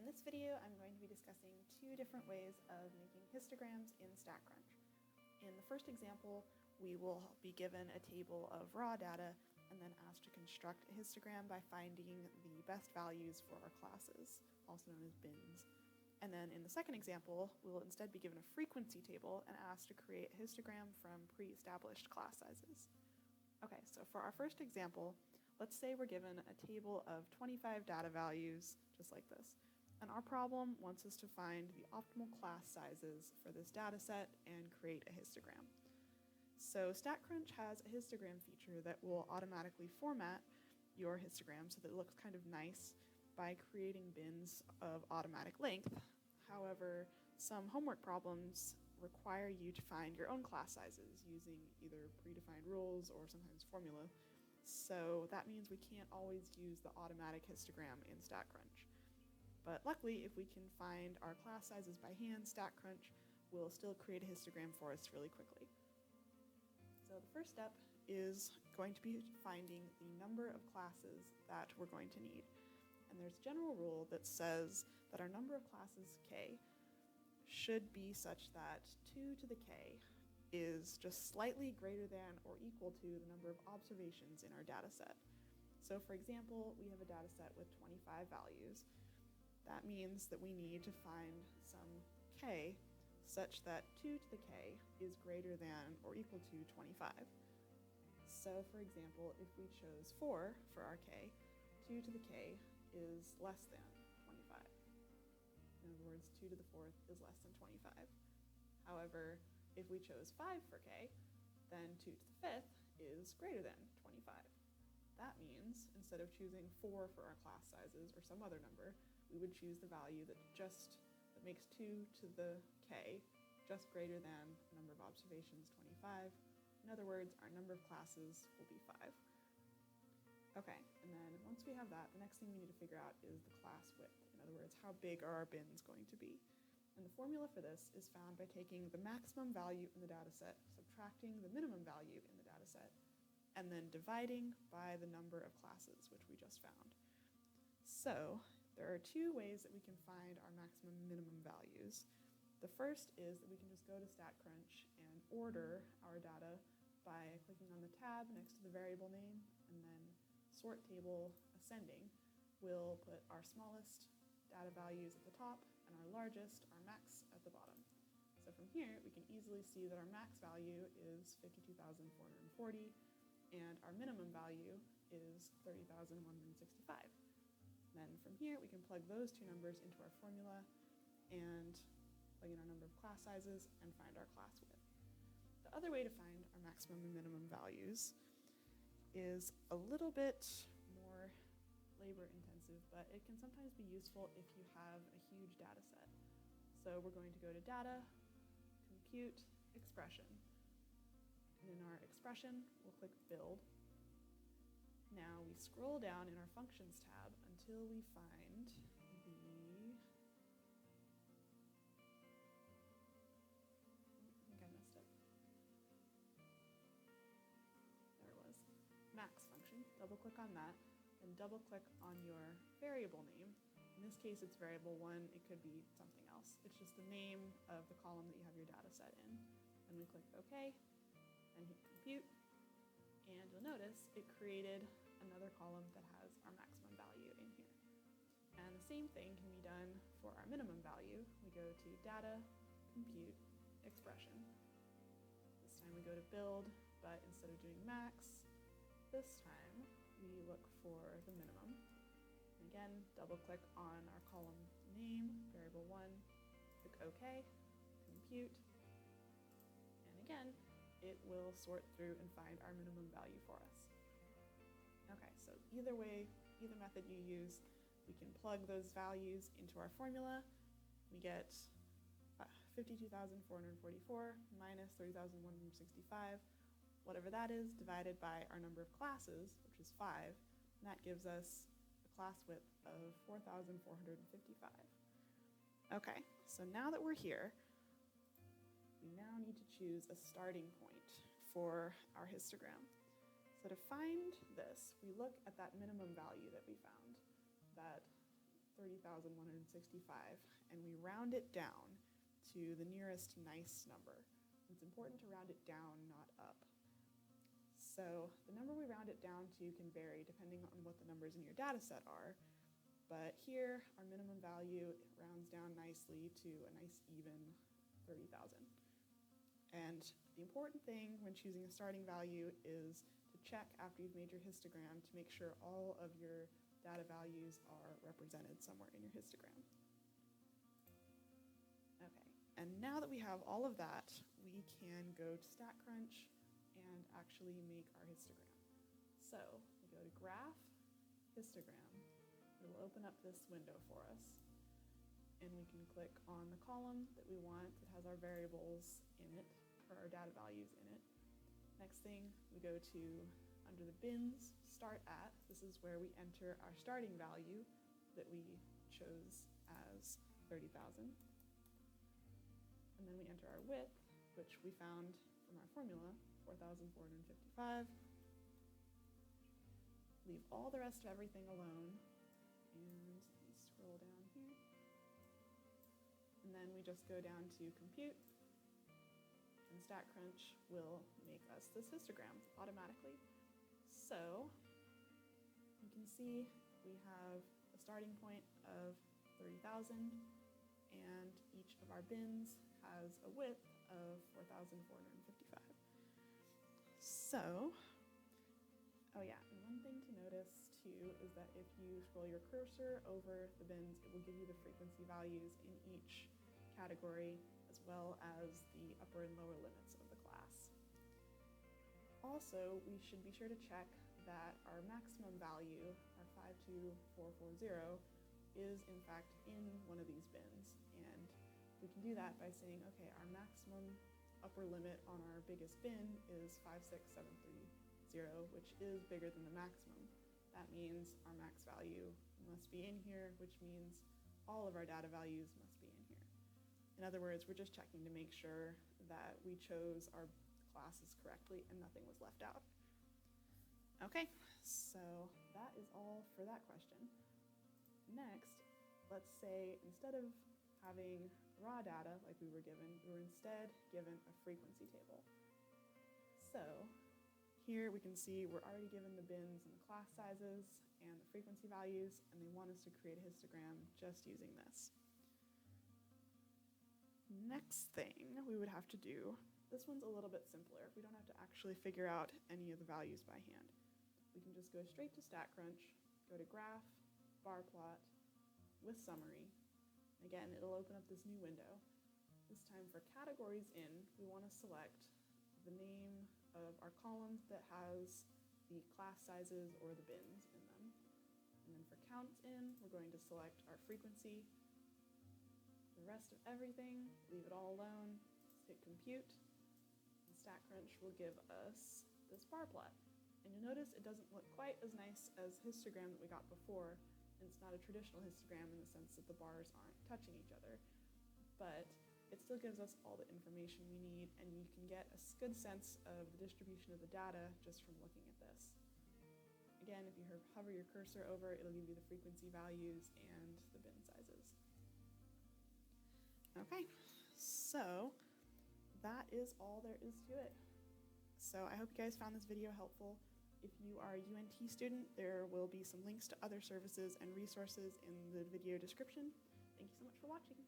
In this video, I'm going to be discussing two different ways of making histograms in StatCrunch. In the first example, we will be given a table of raw data and then asked to construct a histogram by finding the best values for our classes, also known as bins. And then in the second example, we will instead be given a frequency table and asked to create a histogram from pre-established class sizes. Okay, so for our first example, let's say we're given a table of 25 data values, just like this. And our problem wants us to find the optimal class sizes for this data set and create a histogram. So StatCrunch has a histogram feature that will automatically format your histogram so that it looks kind of nice by creating bins of automatic length. However, some homework problems require you to find your own class sizes using either predefined rules or sometimes formula. So that means we can't always use the automatic histogram in StatCrunch. But luckily, if we can find our class sizes by hand, StatCrunch will still create a histogram for us really quickly. So the first step is going to be finding the number of classes that we're going to need. And there's a general rule that says that our number of classes k should be such that 2 to the k is just slightly greater than or equal to the number of observations in our data set. So for example, we have a data set with 25 values. That means that we need to find some k such that 2 to the k is greater than or equal to 25. So for example, if we chose 4 for our k, 2 to the k is less than 25. In other words, 2 to the 4th is less than 25. However, if we chose 5 for k, then 2 to the 5th is greater than 25. That means, instead of choosing 4 for our class sizes or some other number, we would choose the value that makes 2 to the k just greater than the number of observations, 25. In other words, our number of classes will be 5. Okay, and then once we have that, the next thing we need to figure out is the class width. In other words, how big are our bins going to be? And the formula for this is found by taking the maximum value in the data set, subtracting the minimum value in the data set, and then dividing by the number of classes, which we just found. So there are two ways that we can find our maximum and minimum values. The first is that we can just go to StatCrunch and order our data by clicking on the tab next to the variable name, and then sort table ascending will put our smallest data values at the top and our largest, our max, at the bottom. So from here, we can easily see that our max value is 52,440 and our minimum value is 30,165. Then from here, we can plug those two numbers into our formula and plug in our number of class sizes and find our class width. The other way to find our maximum and minimum values is a little bit more labor intensive, but it can sometimes be useful if you have a huge data set. So we're going to go to Data, Compute, Expression. And in our expression, we'll click Build. Now we scroll down in our Functions tab until we find I think I messed up. There it was. Max function. Double click on that, and double click on your variable name. In this case, it's variable 1. It could be something else. It's just the name of the column that you have your data set in. And we click OK, and hit Compute. And you'll notice it created another column that has our maximum value in here. And the same thing can be done for our minimum value. We go to Data, Compute, Expression. This time we go to Build, but instead of doing max, this time we look for the minimum. And again, double click on our column name, variable 1, click OK, Compute, and again, it will sort through and find our minimum value for us. Okay, so either way, either method you use, we can plug those values into our formula. We get 52,444 minus 30,165, whatever that is, divided by our number of classes, which is 5, and that gives us a class width of 4,455. Okay, so now that we're here, we now need to choose a starting point for our histogram. So to find this, we look at that minimum value that we found, that 30,165, and we round it down to the nearest nice number. It's important to round it down, not up. So the number we round it down to can vary depending on what the numbers in your data set are, but here our minimum value rounds down nicely to a nice even 30,000. And the important thing when choosing a starting value is to check after you've made your histogram to make sure all of your data values are represented somewhere in your histogram. Okay, and now that we have all of that, we can go to StatCrunch and actually make our histogram. So we go to Graph, Histogram. It will open up this window for us, and we can click on the column that we want that has our variables in it, or our data values in it. Next thing, we go to, under the bins, Start At. This is where we enter our starting value that we chose as 30,000. And then we enter our width, which we found from our formula, 4,455. Leave all the rest of everything alone, and scroll down here. And then we just go down to Compute, and StatCrunch will make us this histogram automatically. So you can see we have a starting point of 30,000, and each of our bins has a width of 4,455. So, oh yeah, and one thing to notice too is that if you scroll your cursor over the bins, it will give you the frequency values in each category as well as the upper and lower limits of the class. Also, we should be sure to check that our maximum value, our 52440, is in fact in one of these bins. And we can do that by saying, okay, our maximum upper limit on our biggest bin is 56730, which is bigger than the maximum. That means our max value must be in here, which means all of our data values must be in here. In other words, we're just checking to make sure that we chose our classes correctly and nothing was left out. Okay, so that is all for that question. Next, let's say instead of having raw data like we were instead given a frequency table. So here we can see we're already given the bins and the class sizes and the frequency values, and they want us to create a histogram just using this. Next thing we would have to do, this one's a little bit simpler. We don't have to actually figure out any of the values by hand. We can just go straight to StatCrunch, go to Graph, Bar Plot, with Summary. Again, it'll open up this new window. This time for categories in, we want to select the name of our column that has the class sizes or the bins in them. And then for counts in, we're going to select our frequency. The rest of everything, leave it all alone, hit Compute, and StatCrunch will give us this bar plot. And you'll notice it doesn't look quite as nice as histogram that we got before, and it's not a traditional histogram in the sense that the bars aren't touching each other, but it still gives us all the information we need, and you can get a good sense of the distribution of the data just from looking at this. Again, if you hover your cursor over, it'll give you the frequency values and the bin sizes. Okay, so that is all there is to it. So I hope you guys found this video helpful. If you are a UNT student, there will be some links to other services and resources in the video description. Thank you so much for watching.